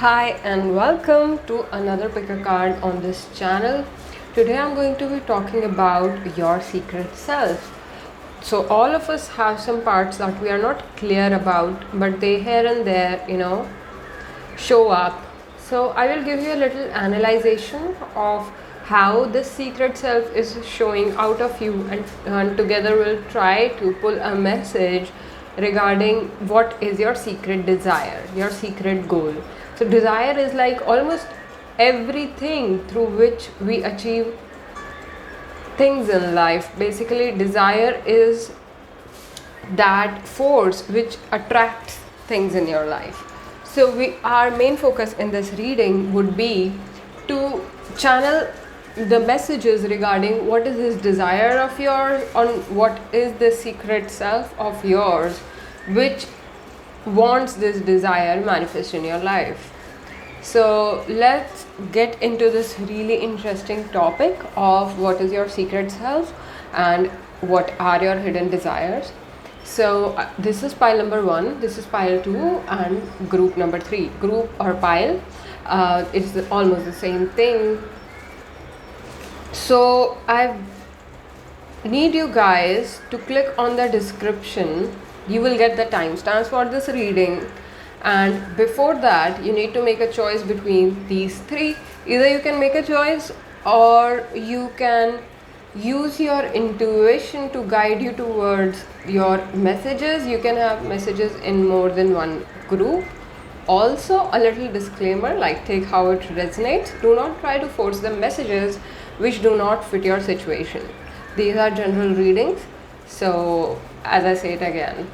Hi and welcome to another picker card on this channel. Today I'm going to be talking about your secret self. So all of us have some parts that we are not clear about, but they here and there, show up. So I will give you a little analyzation of how this secret self is showing out of you, and together we'll try to pull a message regarding what is your secret desire, your secret goal. So desire is like almost everything through which we achieve things in life. Basically, desire is that force which attracts things in your life. So our main focus in this reading would be to channel the messages regarding what is this desire of yours, on what is the secret self of yours which wants this desire manifest in your life. So let's get into this really interesting topic of what is your secret self and what are your hidden desires. So this is pile number 1, this is pile 2, and group number 3. Group or pile, it's almost the same thing. So I need you guys to click on the description. You will get the timestamps for this reading, and before that you need to make a choice between these 3. Either you can make a choice or you can use your intuition to guide you towards your messages. You can have messages in more than one group. Also, a little disclaimer, like, take how it resonates. Do not try to force the messages which do not fit your situation. These are general readings, so as I say it again,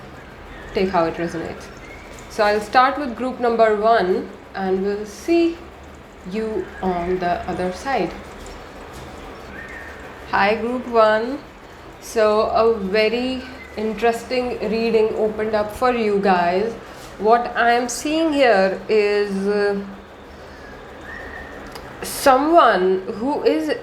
take how it resonates. So I'll start with group number 1 and we'll see you on the other side. Hi group 1. So a very interesting reading opened up for you guys. What I am seeing here is someone who is,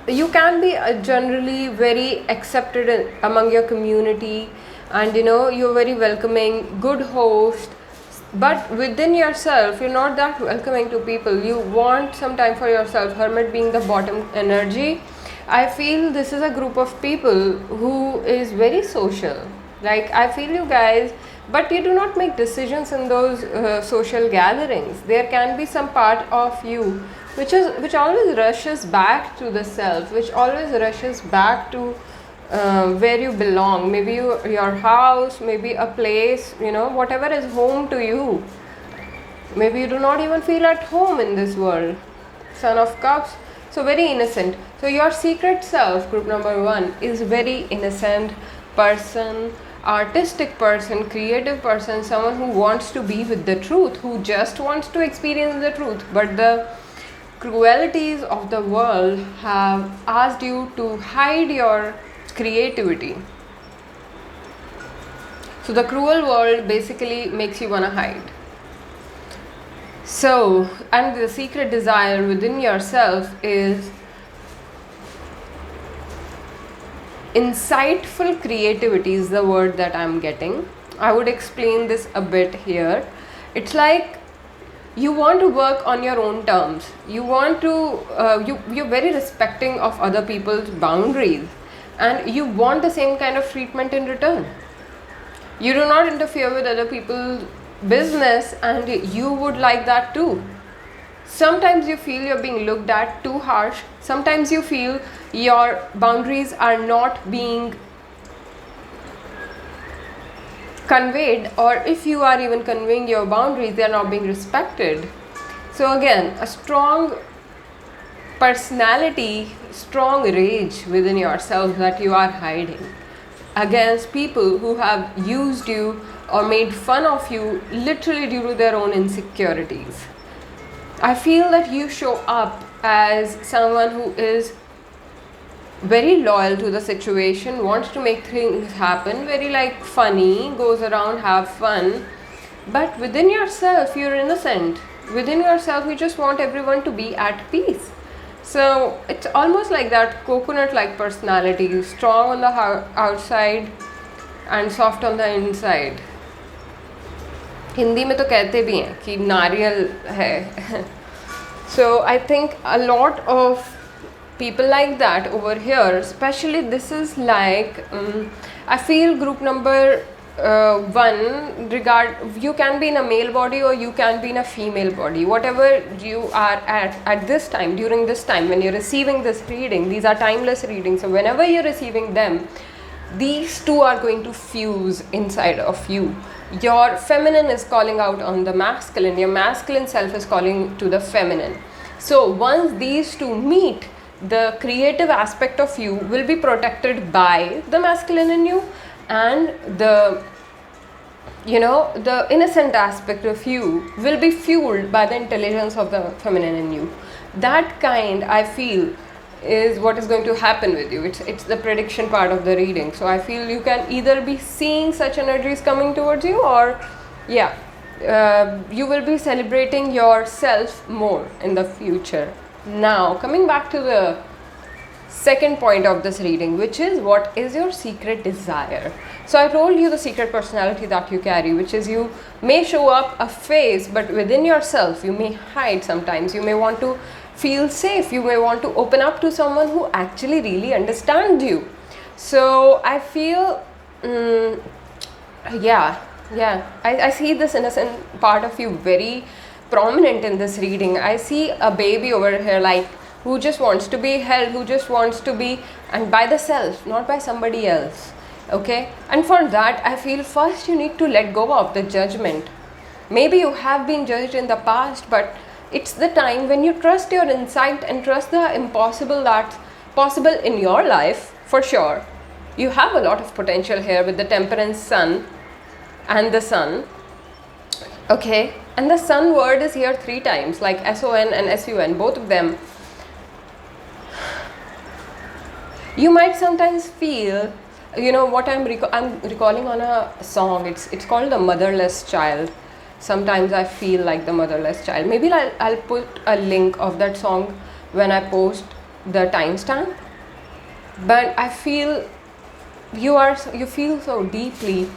you can be generally very accepted among your community, and you're very welcoming, good host, but within yourself you're not that welcoming to people. You want some time for yourself. Hermit being the bottom energy, I feel this is a group of people who is very social. Like, I feel you guys, but you do not make decisions in those social gatherings. There can be some part of you which always rushes back to the self, which always rushes back to where you belong. Maybe your house, maybe a place, whatever is home to you. Maybe you do not even feel at home in this world. Son of Cups, so very innocent. So your secret self, group number 1, is very innocent person, artistic person, creative person, someone who wants to be with the truth, who just wants to experience the truth. But the cruelties of the world have asked you to hide your creativity. So the cruel world basically makes you want to hide. So, and the secret desire within yourself is insightful creativity is the word that I'm getting. I would explain this a bit here. It's like you want to work on your own terms. You want to, you're very respecting of other people's boundaries, and you want the same kind of treatment in return. You do not interfere with other people's business, and you would like that too. Sometimes you feel you're being looked at too harsh. Sometimes you feel your boundaries are not being conveyed, or if you are even conveying your boundaries, they are not being respected. So again, a strong personality, strong rage within yourself that you are hiding against people who have used you or made fun of you literally due to their own insecurities. I feel that you show up as someone who is very loyal to the situation, wants to make things happen, very like funny, goes around, have fun, but within yourself you're innocent. Within yourself you just want everyone to be at peace. So it's almost like that coconut like personality, strong on the outside and soft on the inside. Hindi में तो कहते भी हैं कि नारियल है. So I think a lot of people like that over here, especially this is like I feel group number 1, you can be in a male body or you can be in a female body, whatever you are at this time, during this time when you're receiving this reading. These are timeless readings, so whenever you're receiving them, these two are going to fuse inside of you. Your feminine is calling out on the masculine, your masculine self is calling to the feminine. So once these two meet, the creative aspect of you will be protected by the masculine in you, and the innocent aspect of you will be fueled by the intelligence of the feminine in you. That kind, I feel, is what is going to happen with you. It's the prediction part of the reading. So I feel you can either be seeing such energies coming towards you, or you will be celebrating yourself more in the future. Now coming back to the second point of this reading, which is what is your secret desire. So I told you the secret personality that you carry, which is you may show up a face, but within yourself you may hide sometimes. You may want to feel safe, you may want to open up to someone who actually really understands you. So I feel I see this innocent part of you very prominent in this reading. I see a baby over here, like, who just wants to be held, who just wants to be, and by the self, not by somebody else. Okay, and for that I feel first you need to let go of the judgment. Maybe you have been judged in the past, but it's the time when you trust your insight and trust the impossible that's possible in your life. For sure, you have a lot of potential here with the temperance sun and the sun. Okay, and the sun word is here 3 times, like SON and SUN, both of them. You might sometimes feel, what I'm recalling on a song. It's called The Motherless Child. Sometimes I feel like the motherless child. Maybe I'll put a link of that song when I post the timestamp. But I feel you feel so deeply,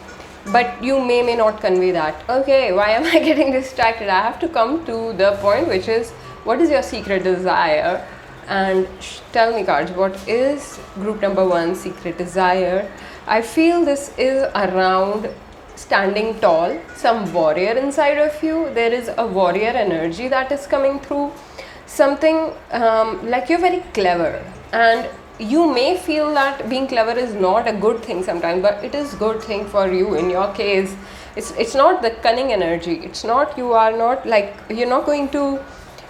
but you may not convey that. Okay, why am I getting distracted? I have to come to the point, which is, what is your secret desire? And tell me, cards, what is group number 1 secret desire? I feel this is around standing tall, some warrior inside of you. There is a warrior energy that is coming through. Something like you're very clever, and you may feel that being clever is not a good thing sometimes, but it is good thing for you. In your case, it's not the cunning energy. It's not, you're not going to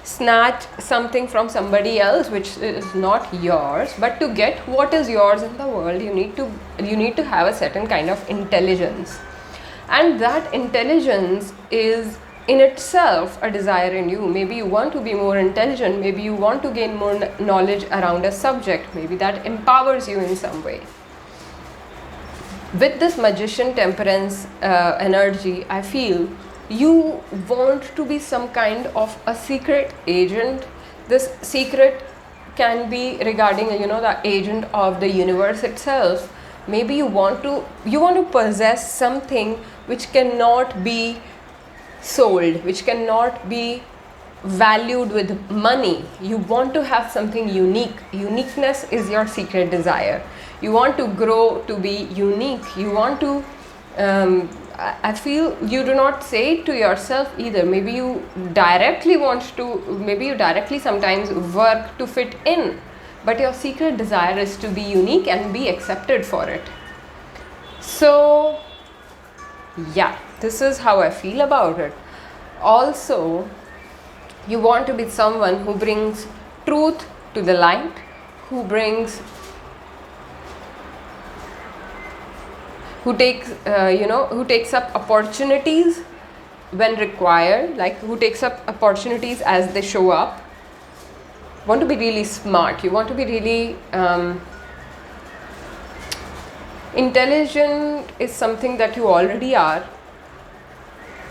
snatch something from somebody else which is not yours, but to get what is yours in the world, you need to have a certain kind of intelligence. And that intelligence is in itself a desire in you. Maybe you want to be more intelligent, maybe you want to gain more knowledge around a subject, maybe that empowers you in some way. With this magician temperance energy, I feel you want to be some kind of a secret agent. This secret can be regarding, the agent of the universe itself. Maybe you want to possess something which cannot be sold, which cannot be valued with money. You want to have something unique. Uniqueness is your secret desire. You want to grow to be unique. You want to I feel you do not say it to yourself either. Maybe you directly sometimes work to fit in, but your secret desire is to be unique and be accepted for it. So this is how I feel about it. Also, you want to be someone who brings truth to the light, who takes up opportunities when required, like who takes up opportunities as they show up. Want to be really smart. You want to be really intelligent is something that you already are,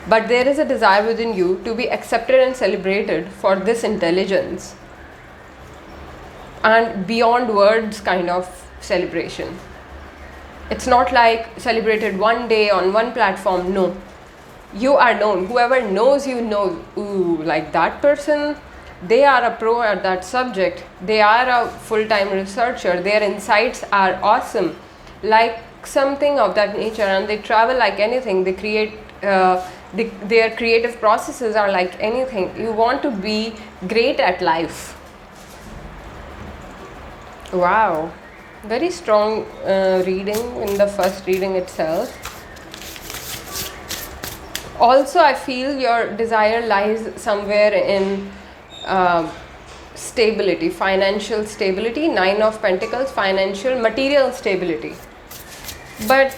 but there is a desire within you to be accepted and celebrated for this intelligence, and beyond words kind of celebration. It's not like celebrated one day on one platform. No, you are known. Whoever knows you knows, ooh, like that person, they are a pro at that subject, they are a full-time researcher, their insights are awesome, like something of that nature, and they travel like anything, they create their creative processes are like anything. You want to be great at life. Wow, very strong reading in the first reading itself. Also, I feel your desire lies somewhere in stability, financial stability, 9 of Pentacles, financial, material stability. But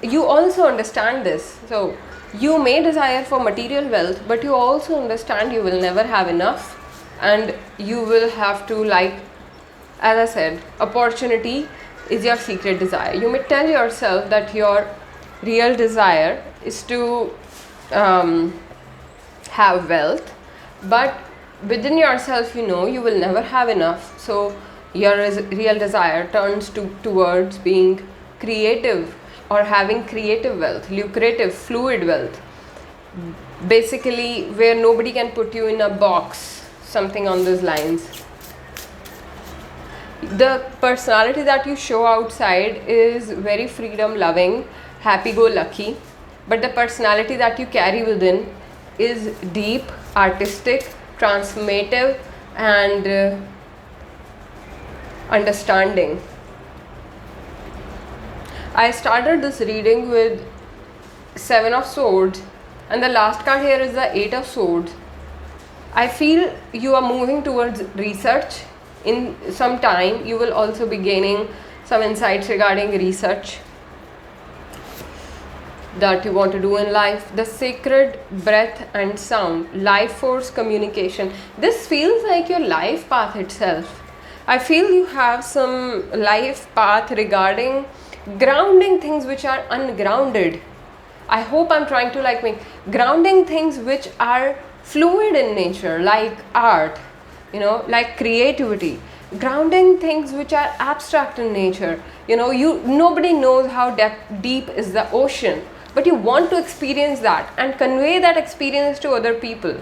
you also understand this. So, you may desire for material wealth, but you also understand you will never have enough, and you will have to, like, as I said, opportunity is your secret desire. You may tell yourself that your real desire is to have wealth, but within yourself you know you will never have enough. So your real desire turns towards being creative or having creative wealth, lucrative, fluid wealth, basically where nobody can put you in a box, something on those lines. The personality that you show outside is very freedom loving, happy go lucky, but the personality that you carry within is deep, artistic, transformative, and understanding. I started this reading with 7 of Swords, and the last card here is the 8 of Swords. I feel you are moving towards research. In some time you will also be gaining some insights regarding research that you want to do in life. The sacred breath and sound, life force communication. This feels like your life path itself. I feel you have some life path regarding grounding things which are ungrounded. I hope I'm trying to like make grounding things which are fluid in nature, like art, you know, like creativity, grounding things which are abstract in nature. You know, nobody knows how deep is the ocean, but you want to experience that and convey that experience to other people.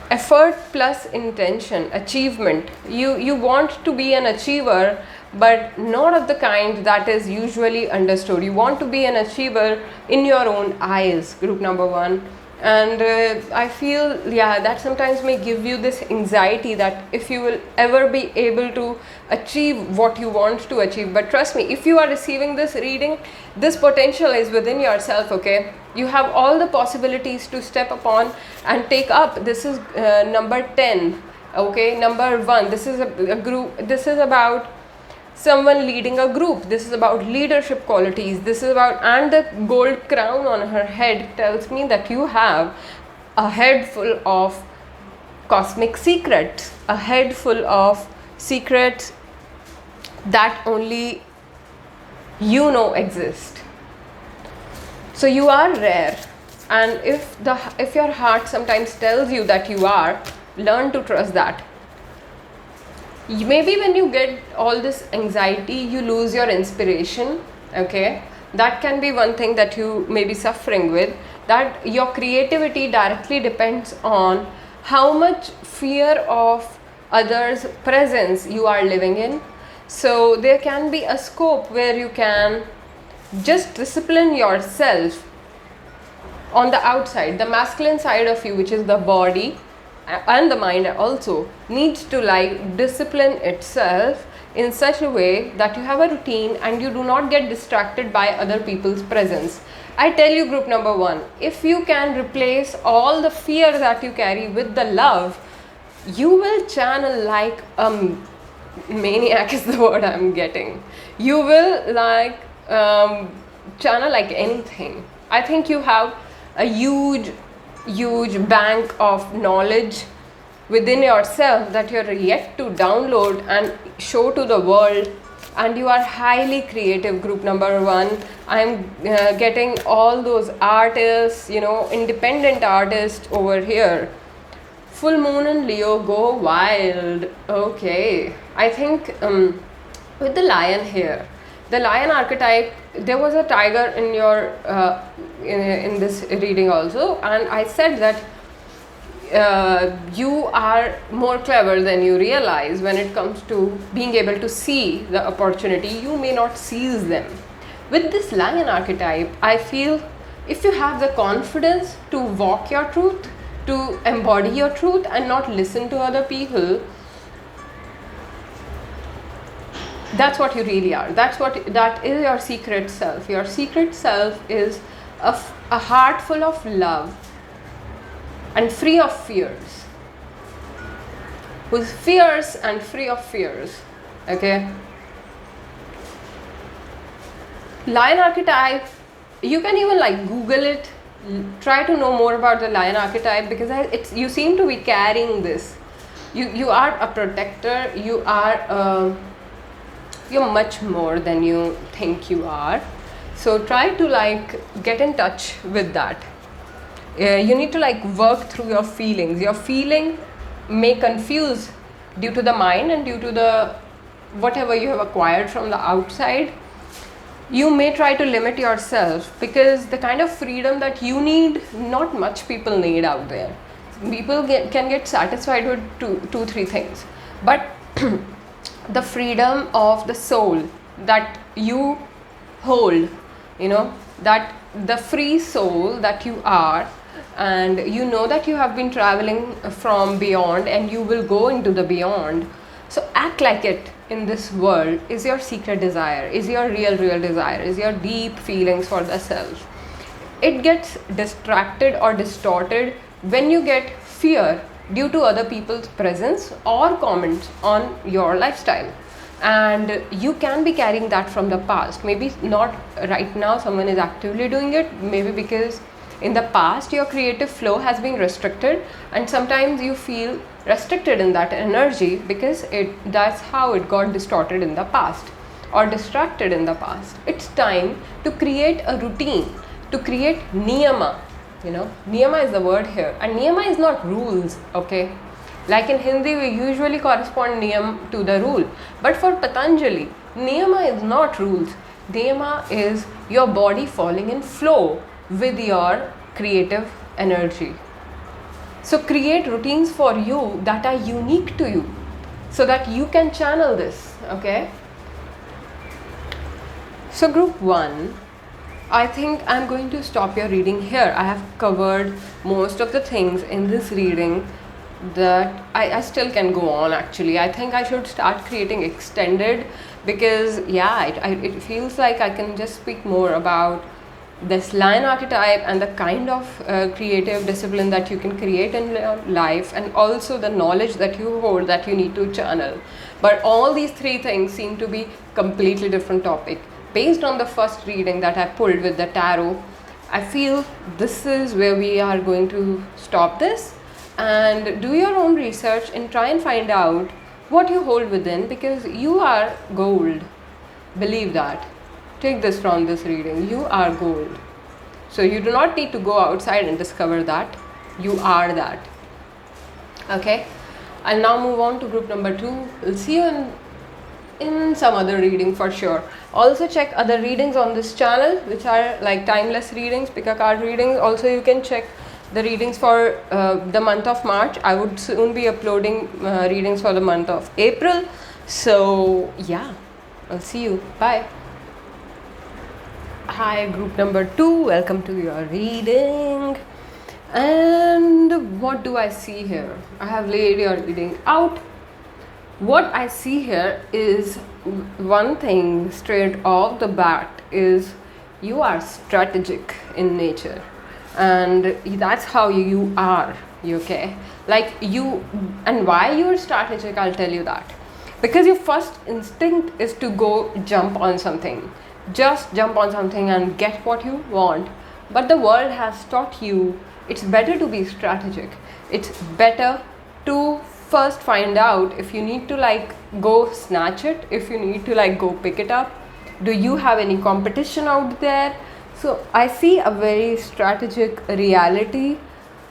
Effort plus intention, achievement. You want to be an achiever, but not of the kind that is usually understood. You want to be an achiever in your own eyes, group number 1. And I feel, yeah, that sometimes may give you this anxiety that if you will ever be able to achieve what you want to achieve. But trust me, if you are receiving this reading, this potential is within yourself, okay? You have all the possibilities to step upon and take up. This is number 10, okay? Number 1, this is a group, this is about someone leading a group. This is about leadership qualities. This is about, and the gold crown on her head tells me that you have a head full of cosmic secrets, a head full of secrets that only you know exist. So you are rare, and if your heart sometimes tells you that you are, learn to trust that. Maybe when you get all this anxiety, you lose your inspiration, okay? That can be one thing that you may be suffering with, that your creativity directly depends on how much fear of others' presence you are living in. So there can be a scope where you can just discipline yourself on the outside. The masculine side of you, which is the body and the mind also, needs to like discipline itself in such a way that you have a routine and you do not get distracted by other people's presence. I tell you, group number 1, if you can replace all the fear that you carry with the love, you will channel like a maniac is the word I'm getting. You will like channel like anything. I think you have a huge bank of knowledge within yourself that you're yet to download and show to the world, and you are highly creative, group number 1. I'm getting all those artists, you know, independent artists over here. Full moon in Leo, go wild. Okay, I think with the lion here, The lion archetype, there was a tiger in your in this reading also, and I said that you are more clever than you realize when it comes to being able to see the opportunity. You may not seize them. With this lion archetype, I feel if you have the confidence to walk your truth, to embody your truth and not listen to other people, that's what you really are. That is your secret self. Your secret self is a heart full of love and free of fears, who's fierce and free of fears. Okay, lion archetype, you can even like Google it, try to know more about the lion archetype, because you seem to be carrying this. You are a protector. You're much more than you think you are. So try to like get in touch with that. You need to like work through your feelings. Your feeling may confuse due to the mind and due to the whatever you have acquired from the outside. You may try to limit yourself, because the kind of freedom that you need, not much people need out there. People can get satisfied with two, three things, but the freedom of the soul that you hold, that the free soul that you are, and you know that you have been traveling from beyond and you will go into the beyond. So act like it in this world is your secret desire, is your real desire, is your deep feelings for the self. It gets distracted or distorted when you get fear due to other people's presence or comments on your lifestyle. And you can be carrying that from the past. Maybe not right now, someone is actively doing it, maybe because in the past your creative flow has been restricted, and sometimes you feel restricted in that energy because that's how it got distorted in the past or distracted in the past. It's time to create a routine, to create niyama. Niyama is the word here, and niyama is not rules. Okay, like in Hindi we usually correspond niyam to the rule, but for Patanjali niyama is not rules. Niyama is your body falling in flow with your creative energy. So create routines for you that are unique to you, so that you can channel this. Okay, so group 1, I think I'm going to stop your reading here. I have covered most of the things in this reading that I still can go on. Actually, I think I should start creating extended, because it feels like I can just speak more about this lion archetype and the kind of creative discipline that you can create in your life, and also the knowledge that you hold that you need to channel. But all these three things seem to be completely different topic. Based on the first reading that I pulled with the tarot, I feel this is where we are going to stop this and do your own research and try and find out what you hold within, because you are gold. Believe that. Take this from this reading. You are gold. So you do not need to go outside and discover that. You are that. Okay. I'll now move on to group number 2. We'll see you in some other reading for sure. Also check other readings on this channel, which are like timeless readings, pick a card readings. Also you can check the readings for the month of March. I would soon be uploading readings for the month of April. So yeah, I'll see you. Bye. Hi, group number 2, welcome to your reading. And what do I see here? I have laid your reading out. What I see here is one thing straight off the bat is you are strategic in nature, and that's how you are. Okay, like you, and why you're strategic, I'll tell you that. Because your first instinct is to go jump on something, just jump on something and get what you want. But the world has taught you it's better to be strategic. It's better to first find out if you need to like go snatch it, if you need to like go pick it up. Do you have any competition out there? So I see a very strategic reality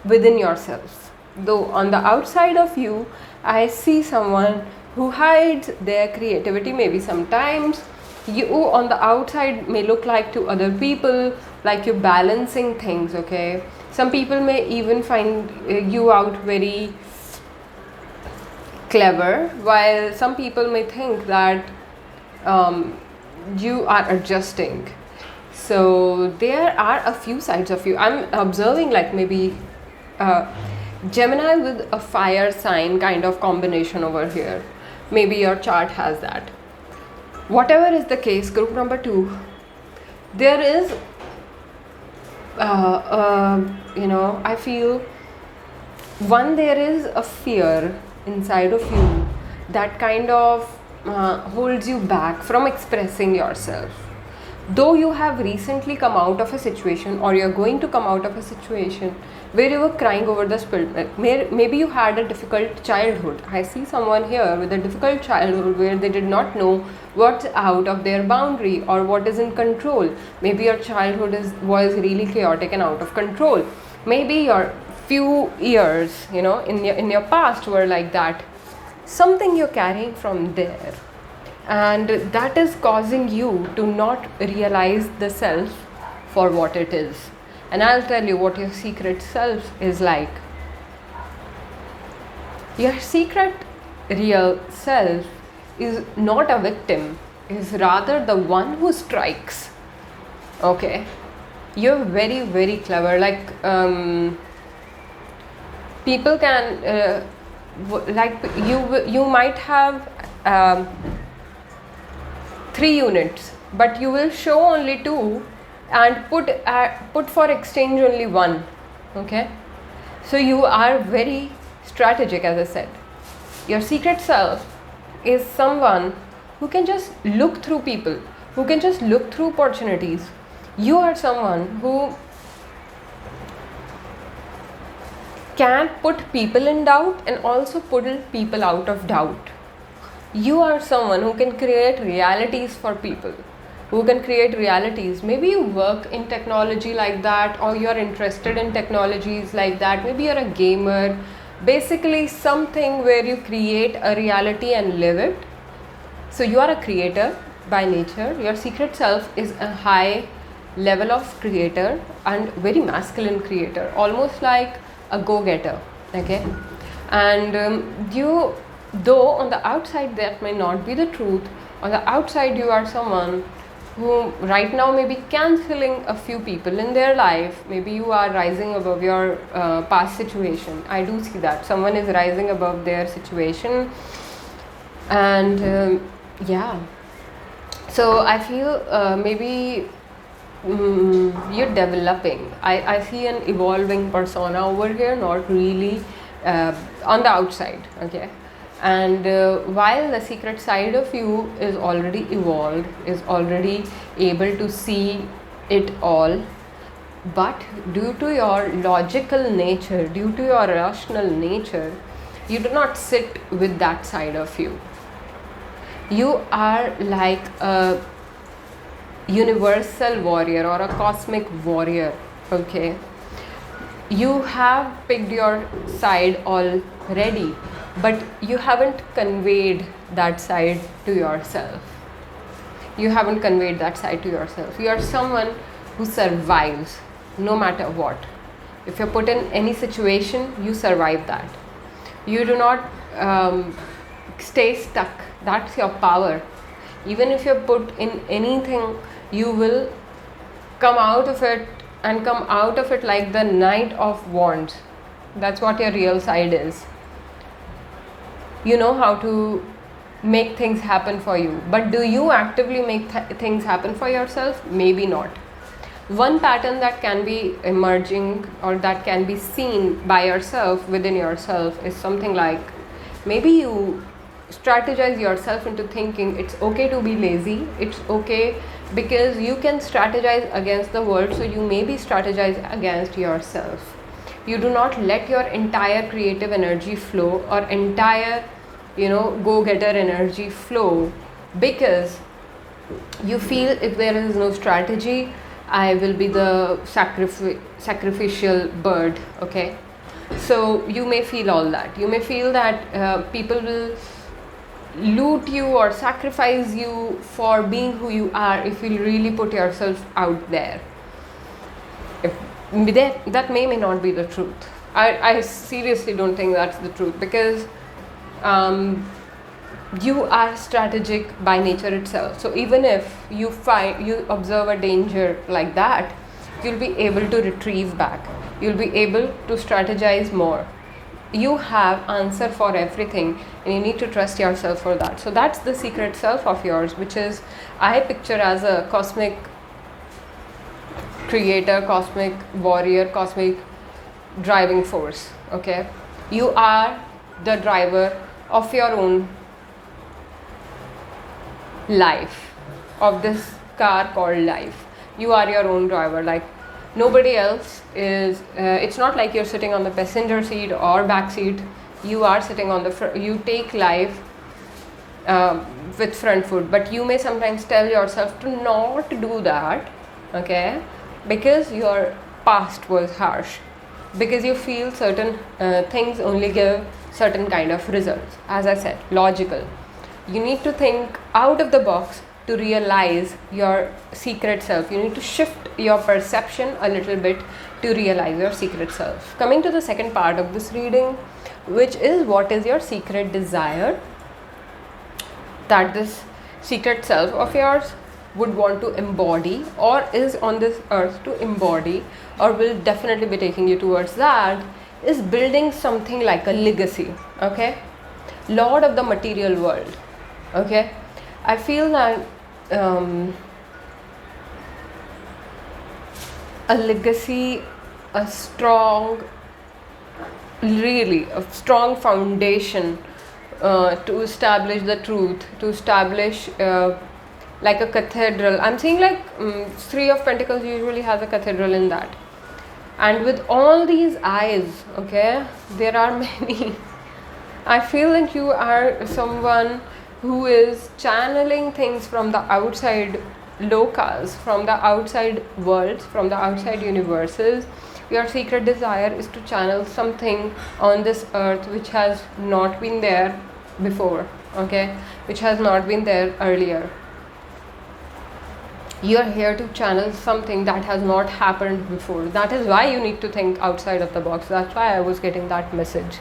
within yourself. Though on the outside of you, I see someone who hides their creativity maybe sometimes, You on the outside may look like to other people like you're balancing things, okay? Some people may even find you out very clever, while some people may think that you are adjusting. So there are a few sides of you. I'm observing like maybe Gemini with a fire sign kind of combination over here. Maybe your chart has that. Whatever is the case, group number 2, there is I feel one, there is a fear inside of you that kind of holds you back from expressing yourself. Though you have recently come out of a situation, or you're going to come out of a situation where you were crying over the spilled milk. Maybe you had a difficult childhood. I see someone here with a difficult childhood where they did not know what's out of their boundary or what is in control. Maybe your childhood was really chaotic and out of control. Maybe your few years, in your past were like that. Something you're carrying from there, and that is causing you to not realize the self for what it is. And I'll tell you what your secret self is like. Your secret real self is not a victim, is rather the one who strikes. Okay, you're very, very clever. Like people can you might have 3 units, but you will show only 2 and put for exchange only 1. Okay, so you are very strategic. As I said, your secret self is someone who can just look through people, who can just look through opportunities. You are someone who can put people in doubt and also put people out of doubt. You are someone who can create realities for people, who can create realities. Maybe you work in technology like that, or you're interested in technologies like that. Maybe you're a gamer. Basically something where you create a reality and live it. So you are a creator by nature. Your secret self is a high level of creator and very masculine creator, almost like a go-getter. Okay, and you, though on the outside that may not be the truth, on the outside you are someone who right now may be cancelling a few people in their life. Maybe you are rising above your past situation. I do see that someone is rising above their situation, and so I feel maybe you're developing. I see an evolving persona over here, not really on the outside. Okay, and while the secret side of you is already evolved, is already able to see it all, but due to your logical nature, due to your rational nature, you do not sit with that side of you. You are like a universal warrior or a cosmic warrior. Okay, you have picked your side already, but you haven't conveyed that side to yourself. You haven't conveyed that side to yourself. You are someone who survives no matter what. If you're put in any situation, you survive that. You do not stay stuck. That's your power. Even if you're put in anything, you will come out of it, and come out of it like the Knight of Wands. That's what your real side is. You know how to make things happen for you, but do you actively make things happen for yourself? Maybe not. One pattern that can be emerging or that can be seen by yourself, within yourself, is something like maybe you strategize yourself into thinking it's okay to be lazy. It's okay because you can strategize against the world, so you maybe strategize against yourself. You do not let your entire creative energy flow, or entire go-getter energy flow, because you feel if there is no strategy, I will be the sacrificial bird. Okay, so you may feel all that. You may feel that people will loot you or sacrifice you for being who you are if you really put yourself out there. If that may not be the truth. I seriously don't think that's the truth, because you are strategic by nature itself. So even if you observe a danger like that, you'll be able to retrieve back. You'll be able to strategize more. You have answer for everything, and you need to trust yourself for that. So that's the secret self of yours, which is, I picture as a cosmic creator, cosmic warrior, cosmic driving force. Okay, you are the driver of your own life, of this car called life. You are your own driver, like nobody else is. It's not like you're sitting on the passenger seat or back seat. You are sitting on the you take life with front foot, but you may sometimes tell yourself to not do that, okay, because your past was harsh, because you feel certain things only give certain kind of results. As I said, logical. You need to think out of the box to realize your secret self. You need to shift your perception a little bit to realize your secret self. Coming to the second part of this reading, which is, what is your secret desire that this secret self of yours would want to embody, or is on this earth to embody, or will definitely be taking you towards that, is building something like a legacy. Okay, Lord of the material world. Okay, I feel that a legacy, a strong, really a strong foundation to establish the truth, to establish like a cathedral. I'm saying like Three of Pentacles usually has a cathedral in that, and with all these eyes, okay, there are many. I feel like you are someone who is channeling things from the outside lokas, from the outside worlds, from the outside universes. Your secret desire is to channel something on this earth which has not been there before, okay, which has not been there earlier. You are here to channel something that has not happened before. That is why you need to think outside of the box. That's why I was getting that message.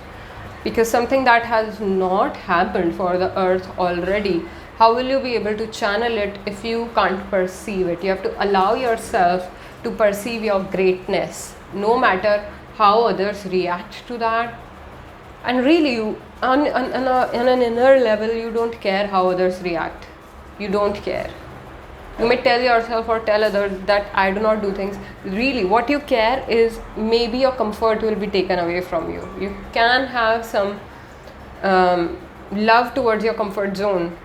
Because something that has not happened for the earth already, how will you be able to channel it if you can't perceive it? You have to allow yourself to perceive your greatness, no matter how others react to that. And really, you on an inner level, you don't care how others react. You don't care. You may tell yourself or tell others that I do not do things. Really, what you care is maybe your comfort will be taken away from you. You can have some love towards your comfort zone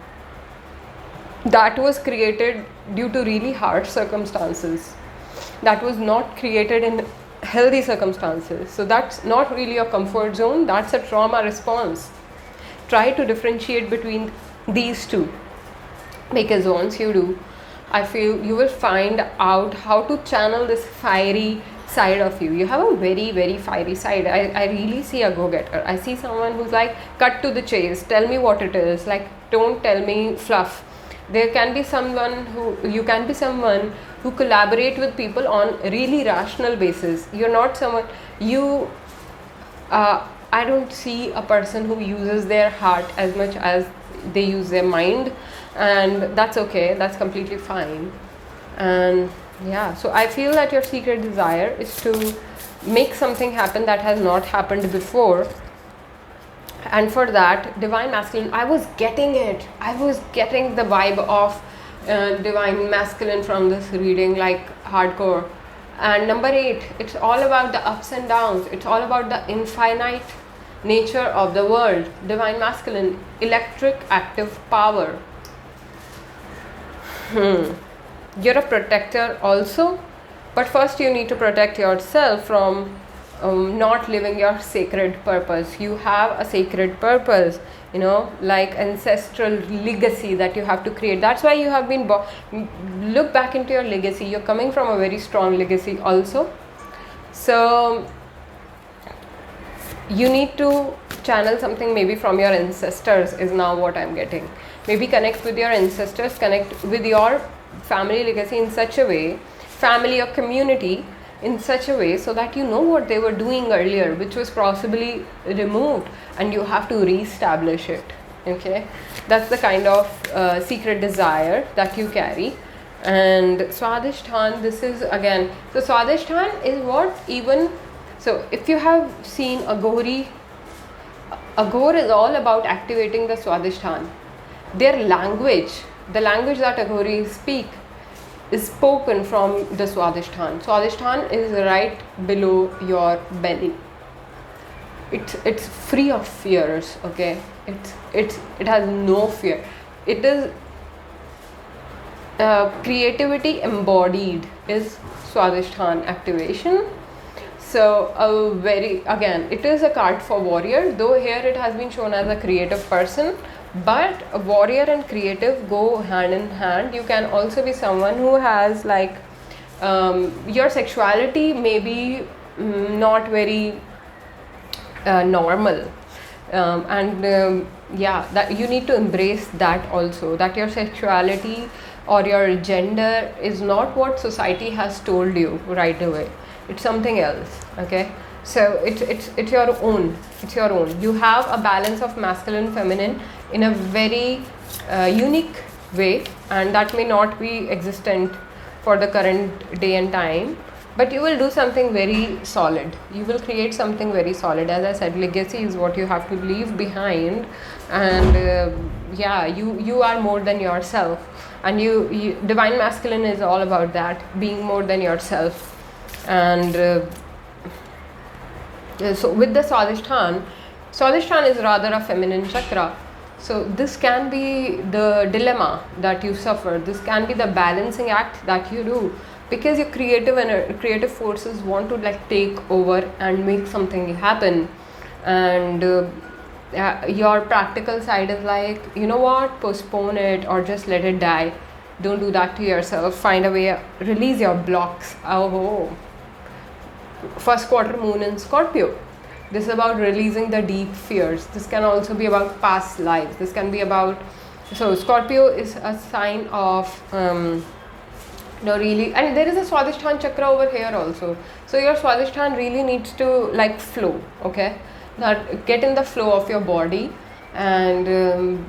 that was created due to really hard circumstances. That was not created in healthy circumstances. So that's not really your comfort zone. That's a trauma response. Try to differentiate between these two, because once you do, I feel you will find out how to channel this fiery side of you. You have a very, very fiery side. I really see a go-getter. I see someone who's like, cut to the chase, tell me what it is, like don't tell me fluff. There can be someone you can be someone who collaborate with people on really rational basis. You're not someone, I don't see a person who uses their heart as much as they use their mind, and that's okay, that's completely fine. And yeah, so I feel that your secret desire is to make something happen that has not happened before. And for that, divine masculine, I was getting it. I was getting the vibe of divine masculine from this reading, like hardcore. And number 8, it's all about the ups and downs. It's all about the infinite nature of the world. Divine masculine, electric active power. You're a protector also, but first you need to protect yourself from not living your sacred purpose. You have a sacred purpose, you know, like ancestral legacy that you have to create. That's why you have been look back into your legacy. You're coming from a very strong legacy also. So you need to channel something maybe from your ancestors, is now what I'm getting. Maybe connect with your ancestors, connect with your family legacy in such a way, family or community in such a way, so that you know what they were doing earlier, which was possibly removed, and you have to re-establish it. Okay, that's the kind of secret desire that you carry. And Swadhishthan, this is again, so Swadhishthan is what, even, so if you have seen Aghori, Aghor is all about activating the Swadhishthan. Their language, the language that Aghoris speak, is spoken from the Swadhishthan. Swadhishthan is right below your belly. It's free of fears. Okay, it has no fear. It is creativity embodied is Swadhishthan activation. So again, it is a card for warrior, though here it has been shown as a creative person, but a warrior and creative go hand in hand. You can also be someone who has like your sexuality may be not very normal, yeah, that you need to embrace that also, that your sexuality or your gender is not what society has told you right away. It's something else. Okay, so it's your own. It's your own. You have a balance of masculine, feminine in a very unique way, and that may not be existent for the current day and time. But you will do something very solid. You will create something very solid. As I said, legacy is what you have to leave behind, and yeah, you are more than yourself. And you divine masculine is all about that, being more than yourself. And so with the Swadhishthan is rather a feminine chakra. So this can be the dilemma that you suffer. This can be the balancing act that you do, because your creative forces want to like take over and make something happen, and your practical side is like, you know what, postpone it or just let it die. Don't do that to yourself. Find a way, release your blocks. Oh, first quarter moon in Scorpio. This is about releasing the deep fears. This can also be about past lives. This can be about, so Scorpio is a sign of really, and there is a Swadhishthan chakra over here also. So your Swadhishthan really needs to like flow. Okay, that get in the flow of your body, and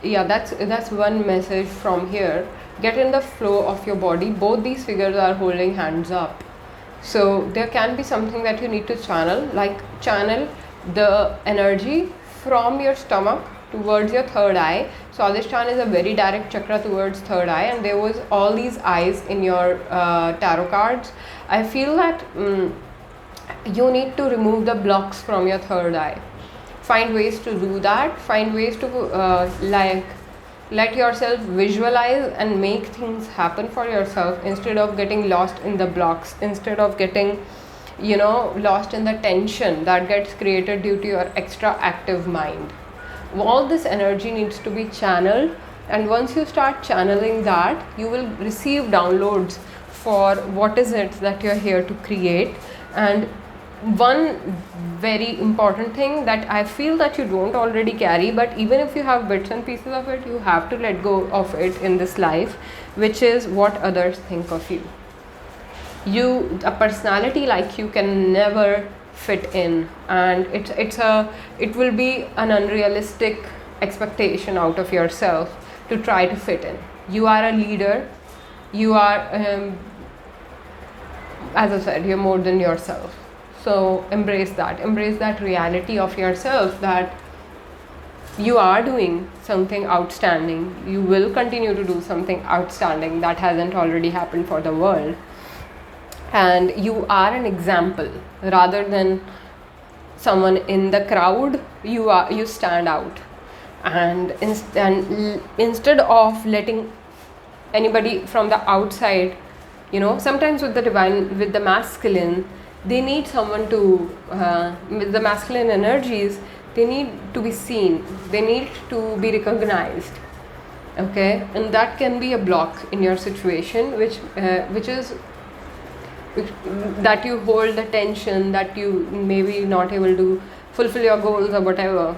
yeah, that's one message from here. Get in the flow of your body. Both these figures are holding hands up. So there can be something that you need to channel, like channel the energy from your stomach towards your third eye. Swadhishthan is a very direct chakra towards third eye, and there was all these eyes in your tarot cards. I feel that you need to remove the blocks from your third eye. Find ways to do that. Find ways to like let yourself visualize and make things happen for yourself, instead of getting lost in the blocks, instead of getting, you know, lost in the tension that gets created due to your extra active mind. All this energy needs to be channeled, and once you start channeling that, you will receive downloads for what is it that you're here to create. And one very important thing that I feel that you don't already carry, but even if you have bits and pieces of it, you have to let go of it in this life, which is what others think of you. A personality like you can never fit in, and it will be an unrealistic expectation out of yourself to try to fit in. You are a leader. You are, as I said, you're more than yourself. So embrace that reality of yourself, that you are doing something outstanding. You will continue to do something outstanding that hasn't already happened for the world. And you are an example rather than someone in the crowd. You stand out, and instead of letting anybody from the outside, you know, sometimes with the masculine, they need someone to, with the masculine energies, they need to be seen, they need to be recognized. Okay, and that can be a block in your situation, which is that you hold the tension, that you maybe not able to fulfill your goals or whatever.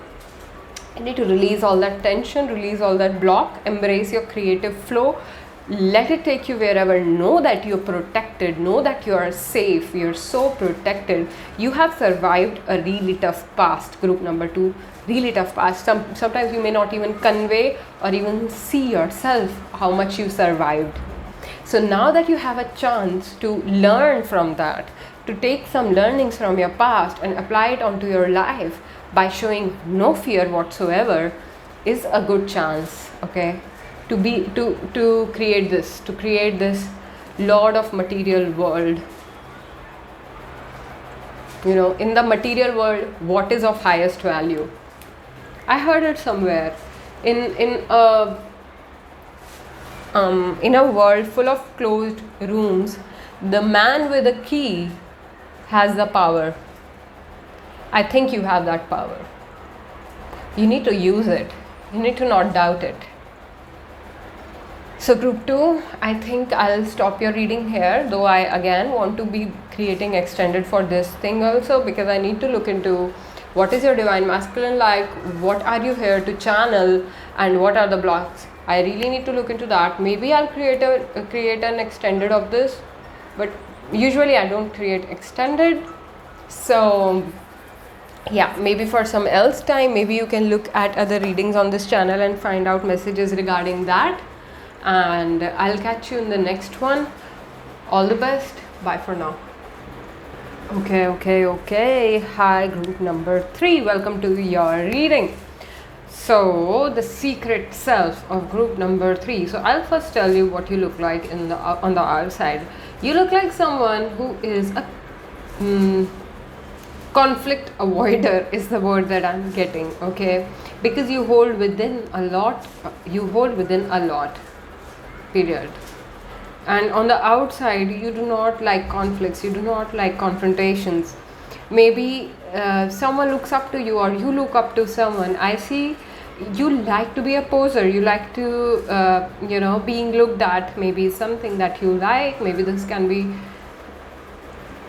You need to release all that tension, release all that block, embrace your creative flow, let it take you wherever. Know that you're protected, know that you are safe, you're so protected. You have survived a really tough past, group number 2, really tough past. Sometimes you may not even convey or even see yourself how much you survived. So now that you have a chance to learn from that, to take some learnings from your past and apply it onto your life by showing no fear whatsoever, is a good chance, okay, to create this Lord of material world. You know, in the material world, what is of highest value? I heard it somewhere. In a world full of closed rooms, the man with the key has the power. I think you have that power. You need to use it. You need to not doubt it. So group 2, I think I'll stop your reading here, though I again want to be creating extended for this thing also, because I need to look into what is your divine masculine like, what are you here to channel, and what are the blocks. I really need to look into that. Maybe I'll create an extended of this, but usually I don't create extended. So yeah, maybe for some else time, maybe you can look at other readings on this channel and find out messages regarding that. And I'll catch you in the next one. All the best. Bye for now. Okay. Hi, group number 3. Welcome to your reading. So the secret self of group number 3. So I'll first tell you what you look like on the outside. You look like someone who is a conflict avoider is the word that I'm getting, okay? Because you hold within a lot. Period. And on the outside, you do not like conflicts, you do not like confrontations. Maybe someone looks up to you, or you look up to someone. I see you like to be a poser, you like to being looked at, maybe something that you like. Maybe this can be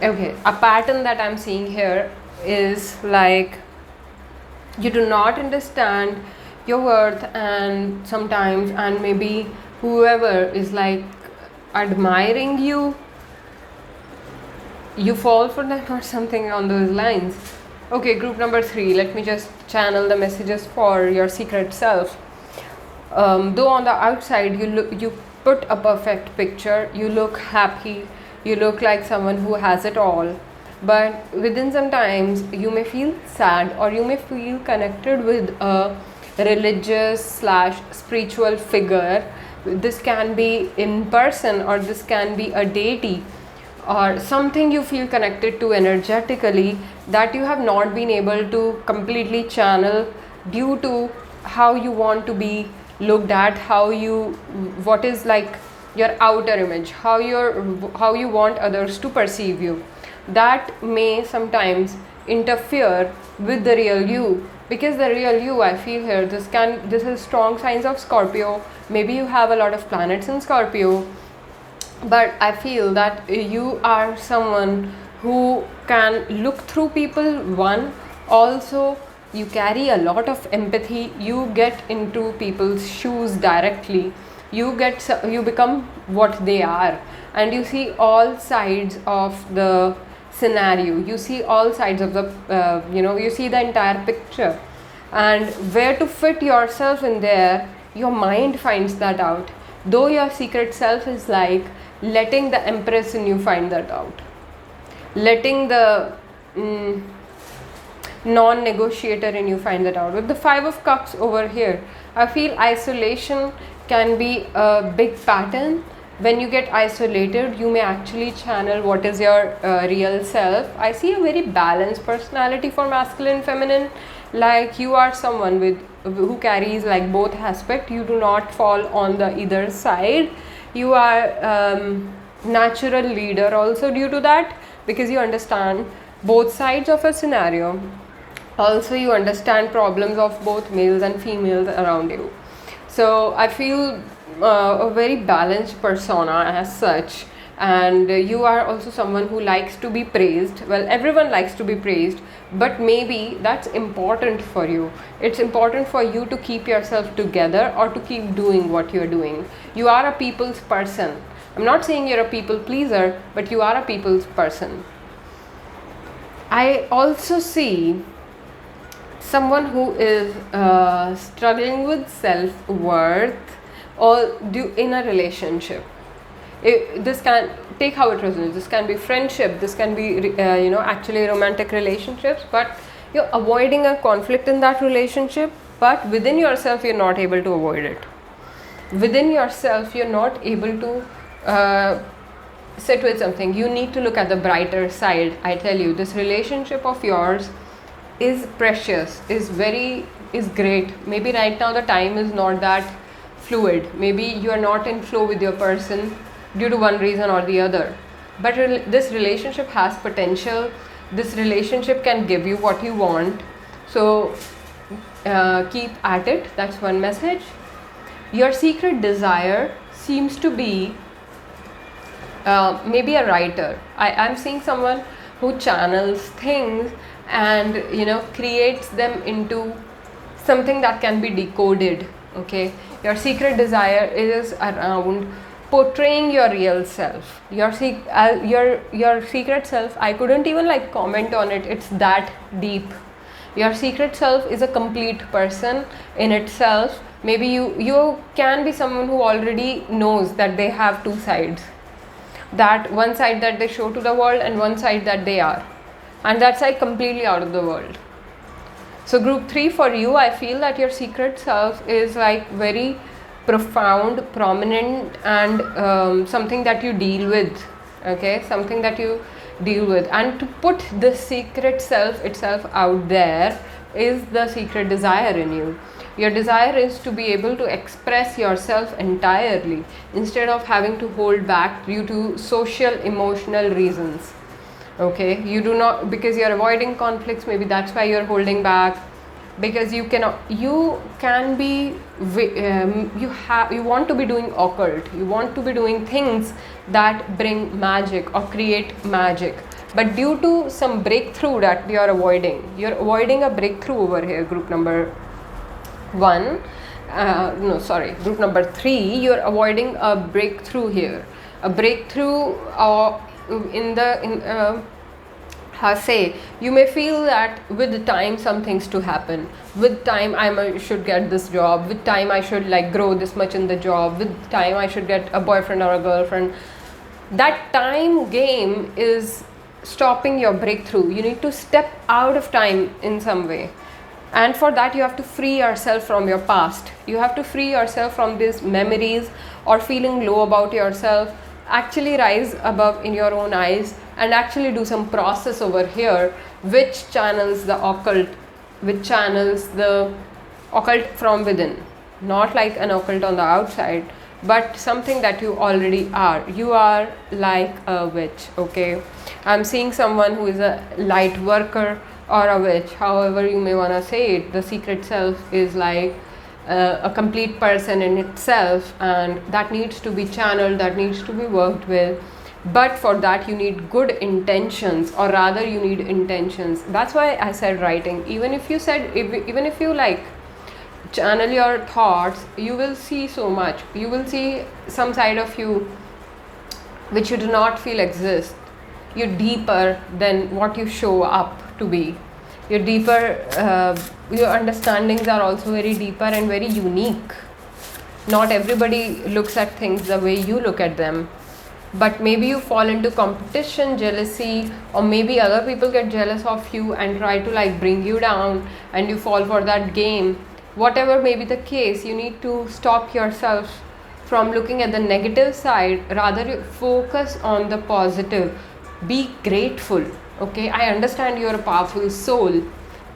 okay. A pattern that I'm seeing here is like you do not understand your worth, and sometimes, and maybe whoever is like admiring you, you fall for them or something on those lines. Okay, group number 3, let me just channel the messages for your secret self. Though on the outside you put a perfect picture, you look happy, you look like someone who has it all, but within sometimes you may feel sad, or you may feel connected with a religious / spiritual figure. This can be in person, or this can be a deity, or something you feel connected to energetically that you have not been able to completely channel due to how you want to be looked at, what is like your outer image, how you want others to perceive you. That may sometimes interfere with the real you, because the real you, I feel here, this is strong signs of Scorpio. Maybe you have a lot of planets in Scorpio, but I feel that you are someone who can look through people. One, also you carry a lot of empathy, you get into people's shoes directly, you become what they are, and you see all sides of the scenario, you see all sides of the you see the entire picture, and where to fit yourself in there, your mind finds that out. Though your secret self is like letting the Empress in you find that out, letting the non-negotiator in you find that out. With the 5 of Cups over here, I feel isolation can be a big pattern. When you get isolated, you may actually channel what is your real self. I see a very balanced personality for masculine, feminine. Like you are someone who carries like both aspects. You do not fall on the either side. You are natural leader also due to that, because you understand both sides of a scenario. Also, you understand problems of both males and females around you. So I feel a very balanced persona as such, and you are also someone who likes to be praised. Well, everyone likes to be praised, but maybe that's important for you. It's important for you to keep yourself together or to keep doing what you're doing. You are a people's person. I'm not saying you're a people pleaser, but you are a people's person. I also see someone who is struggling with self-worth or in a relationship. This can take how it resonates. This can be friendship, this can be actually romantic relationships, but you're avoiding a conflict in that relationship, but within yourself you're not able to avoid it. Within yourself you're not able to sit with something. You need to look at the brighter side. I tell you, this relationship of yours is precious, is great. Maybe right now the time is not that fluid. Maybe you are not in flow with your person due to one reason or the other, but this relationship has potential. This relationship can give you what you want, so keep at it. That's one message. Your secret desire seems to be maybe a writer. I'm seeing someone who channels things and creates them into something that can be decoded. Okay, your secret desire is around portraying your real self, your secret self. I couldn't even comment on it. It's that deep. Your secret self is a complete person in itself. Maybe you can be someone who already knows that they have two sides, that one side that they show to the world and one side that they are, and that's completely out of the world. So group 3 for you, I feel that your secret self is very profound, prominent, and something that you deal with. Okay, something that you deal with, and to put the secret self itself out there is the secret desire in you. Your desire is to be able to express yourself entirely instead of having to hold back due to social emotional reasons. Okay, you do not, because you're avoiding conflicts, maybe that's why you're holding back, because you can be you want to be doing occult, you want to be doing things that bring magic or create magic, but due to some breakthrough that you're avoiding a breakthrough over here. Group number 3, you're avoiding a breakthrough here, a breakthrough you may feel that with time some things to happen. With time I should get this job. With time I should grow this much in the job. With time I should get a boyfriend or a girlfriend. That time game is stopping your breakthrough. You need to step out of time in some way. And for that you have to free yourself from your past. You have to free yourself from these memories or feeling low about yourself. Actually rise above in your own eyes and actually do some process over here which channels the occult, from within. Not like an occult on the outside, but something that you already are. You are like a witch. Okay, I'm seeing someone who is a light worker or a witch, however you may want to say it. The secret self is a complete person in itself, and that needs to be channeled, that needs to be worked with. But for that you need good intentions, or rather you need intentions. That's why I said writing. Even if you channel your thoughts, you will see so much. You will see some side of you which you do not feel exists. You're deeper than what you show up to be. You're deeper, your understandings are also very deeper and very unique. Not everybody looks at things the way you look at them. But maybe you fall into competition, jealousy, or maybe other people get jealous of you and try to bring you down, and you fall for that game. Whatever may be the case, you need to stop yourself from looking at the negative side. Rather, you focus on the positive. Be grateful. Okay, I understand you're a powerful soul,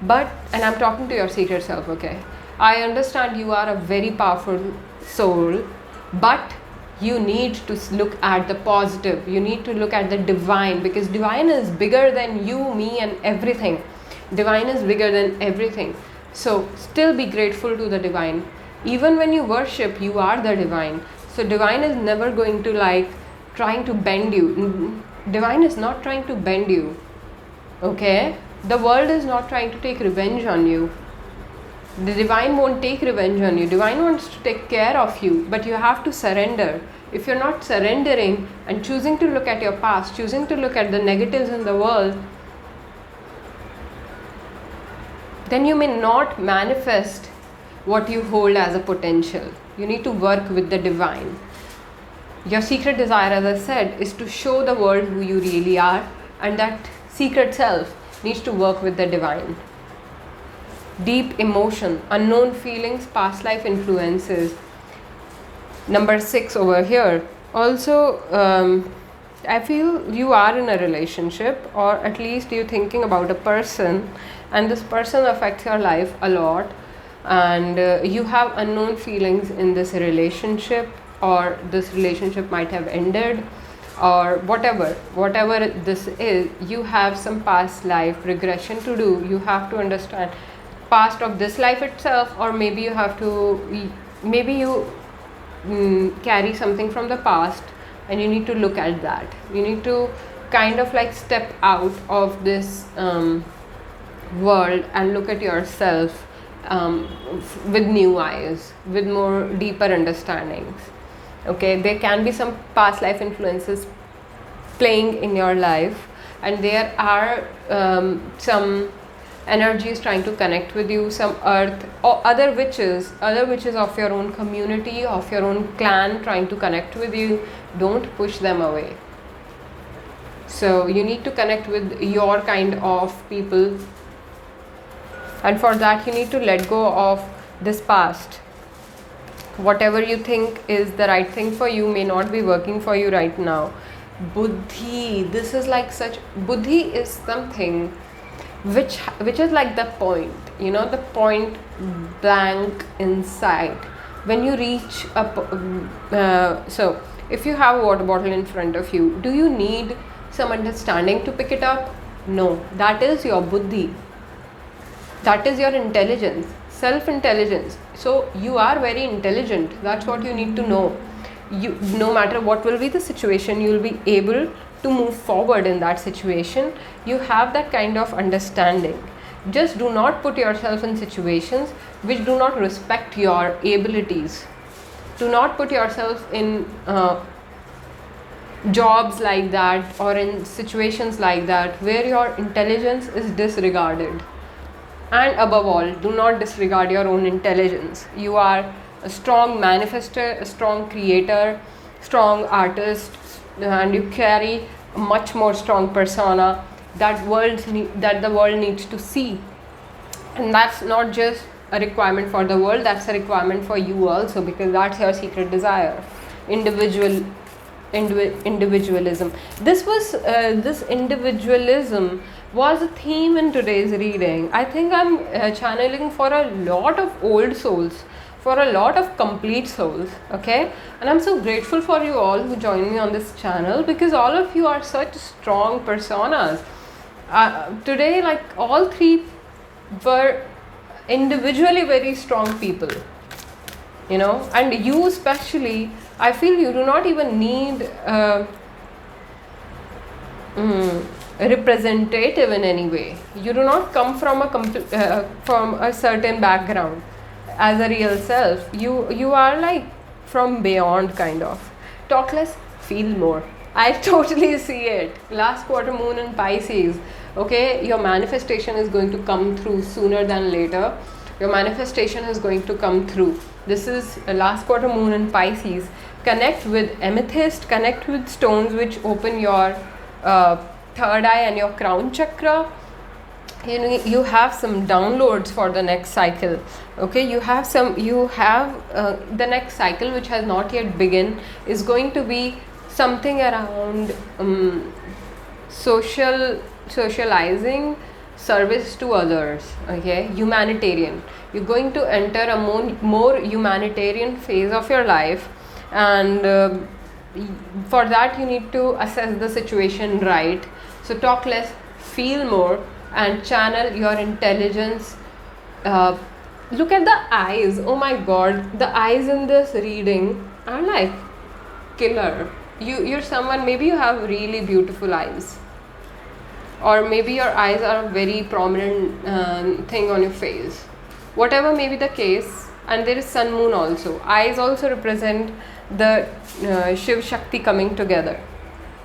and I'm talking to your secret self. Okay, I understand you are a very powerful soul, but you need to look at the positive. You need to look at the divine, because divine is bigger than you, me, and everything. Divine is bigger than everything. So still be grateful to the divine. Even when you worship, you are the divine. So divine is never going to trying to bend you. Divine is not trying to bend you. Okay? The world is not trying to take revenge on you. The divine won't take revenge on you. Divine wants to take care of you, but you have to surrender. If you're not surrendering and choosing to look at your past, choosing to look at the negatives in the world, then you may not manifest what you hold as a potential. You need to work with the divine. Your secret desire, as I said, is to show the world who you really are, and that secret self needs to work with the divine. Deep emotion, unknown feelings, past life influences. Number 6 over here. Also, I feel you are in a relationship, or at least you're thinking about a person, and this person affects your life a lot, and you have unknown feelings in this relationship, or this relationship might have ended, or whatever this is. You have some past life regression to do. You have to understand past of this life itself, or maybe you have to, maybe you carry something from the past, and you need to look at that. You need to kind of like step out of this world and look at yourself with new eyes, with more deeper understandings. Okay, there can be some past life influences playing in your life, and there are some energies trying to connect with you, some earth or other witches of your own community, of your own clan trying to connect with you. Don't push them away. So you need to connect with your kind of people, and for that you need to let go of this past. Whatever you think is the right thing for you may not be working for you right now. Buddhi, this is like such, Buddhi is something which is like the point, the point blank inside. When you reach up, so if you have a water bottle in front of you, do you need some understanding to pick it up? No, that is your Buddhi. That is your intelligence, self-intelligence. So you are very intelligent. That's what you need to know. You, no matter what will be the situation, you will be able to move forward in that situation. You have that kind of understanding. Just do not put yourself in situations which do not respect your abilities. Do not put yourself in jobs like that, or in situations like that where your intelligence is disregarded. And above all, do not disregard your own intelligence. You are a strong manifester, a strong creator, strong artist, and you carry a much more strong persona that the world needs to see. And that's not just a requirement for the world, that's a requirement for you also, because that's your secret desire. Individualism. This individualism was a theme in today's reading. I think I'm channeling for a lot of old souls, for a lot of complete souls, okay? And I'm so grateful for you all who joined me on this channel, because all of you are such strong personas. Today, like, all three were individually very strong people, and you especially, I feel you do not even need a representative in any way. You do not come from a certain background as a real self. You are like from beyond, kind of. Talk less, feel more. I totally see it. Last quarter moon in Pisces. Okay, your manifestation is going to come through sooner than later. Your manifestation is going to come through. This is a last quarter moon in Pisces. Connect with amethyst, connect with stones which open your third eye and your crown chakra. You have some downloads for the next cycle. Okay, you have the next cycle, which has not yet begun, is going to be something around socializing, service to others. Okay, humanitarian. You're going to enter a more humanitarian phase of your life, and for that you need to assess the situation right. So talk less, feel more, and channel your intelligence. Look at the eyes. Oh my god, the eyes in this reading are like killer. you're someone, maybe you have really beautiful eyes, or maybe your eyes are a very prominent thing on your face, whatever may be the case. And there is sun moon also. Eyes also represent the Shiv Shakti coming together.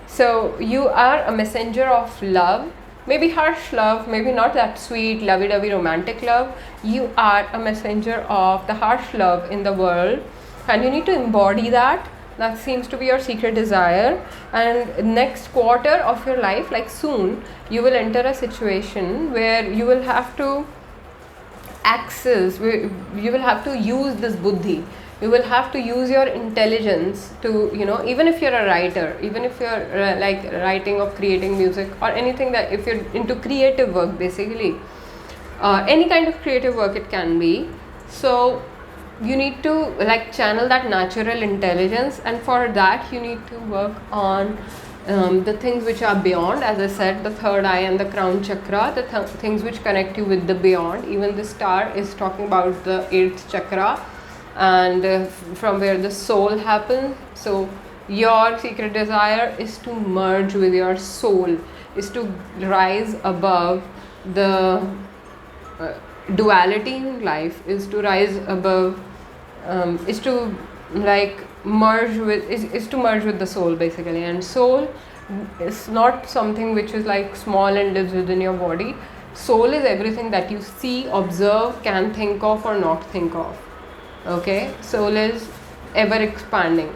So you are a messenger of love, maybe harsh love, maybe not that sweet lovey-dovey romantic love. You are a messenger of the harsh love in the world, and you need to embody that. That seems to be your secret desire. And next quarter of your life, like soon, you will enter a situation where you will have to access, you will have to use this buddhi, you will have to use your intelligence to, even if you're a writer, even if you're like writing or creating music or anything, that if you're into creative work, basically any kind of creative work it can be. So you need to like channel that natural intelligence, and for that you need to work on the things which are beyond, as I said, the third eye and the crown chakra, the things which connect you with the beyond. Even the star is talking about the 8th chakra, and from where the soul happens. So your secret desire is to merge with your soul, is to rise above the duality in life, is to rise above, is to like merge with, is to merge with the soul basically. And soul is not something which is like small and lives within your body. Soul is everything that you see, observe, can think of or not think of. Okay, soul is ever expanding.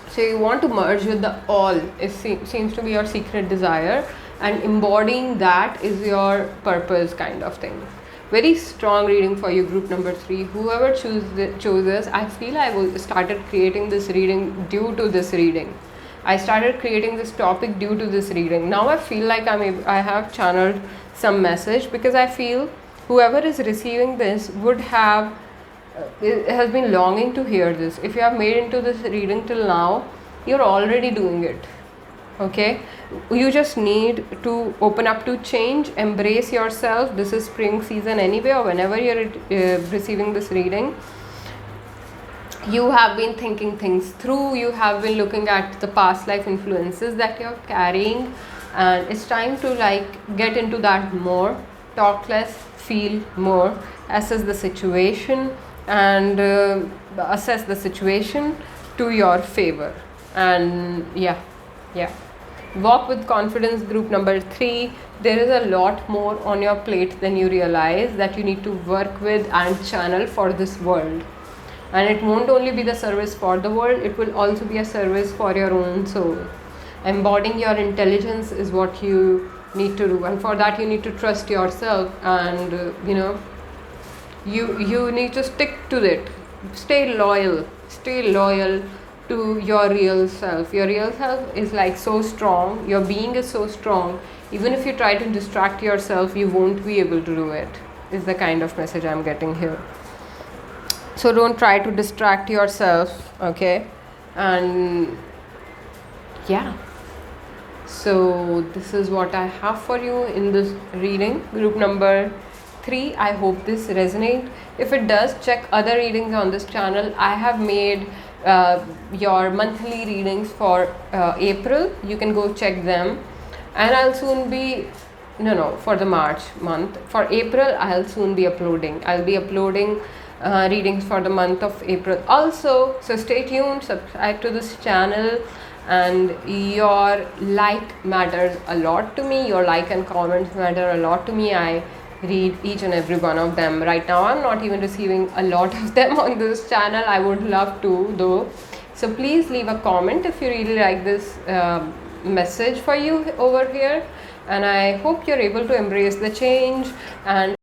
So you want to merge with the all. It seems to be your secret desire, and embodying that is your purpose kind of thing. Very strong reading for you, group number 3. Whoever chooses, I feel I started creating this reading due to this reading. I started creating this topic due to this reading. Now I feel like I have channeled some message, because I feel whoever is receiving this would have has been longing to hear this. If you have made into this reading till now, you're already doing it. Okay, you just need to open up to change, embrace yourself. This is spring season anyway, or whenever you're receiving this reading, you have been thinking things through, you have been looking at the past life influences that you're carrying, and it's time to like get into that more. Talk less, feel more, assess the situation, and assess the situation to your favor. And yeah, walk with confidence, group number 3. There is a lot more on your plate than you realize that you need to work with and channel for this world. And it won't only be the service for the world, it will also be a service for your own soul. Embodying your intelligence is what you need to do, and for that you need to trust yourself, and you need to stick to it. Stay loyal to your real self. Your real self is like so strong, your being is so strong. Even if you try to distract yourself, you won't be able to do it, is the kind of message I'm getting here. So don't try to distract yourself, okay? And yeah, so this is what I have for you in this reading, group number 3. I hope this resonates. If it does, check other readings on this channel. I have made your monthly readings for April. You can go check them. And I'll soon be for the March month. For April, I'll soon be uploading. I'll be uploading readings for the month of April also. So stay tuned, subscribe to this channel, and your like matters a lot to me. Your like and comments matter a lot to me. I read each and every one of them. Right now I'm not even receiving a lot of them on this channel. I would love to though. So please leave a comment if you really like this message for you over here, and I hope you're able to embrace the change and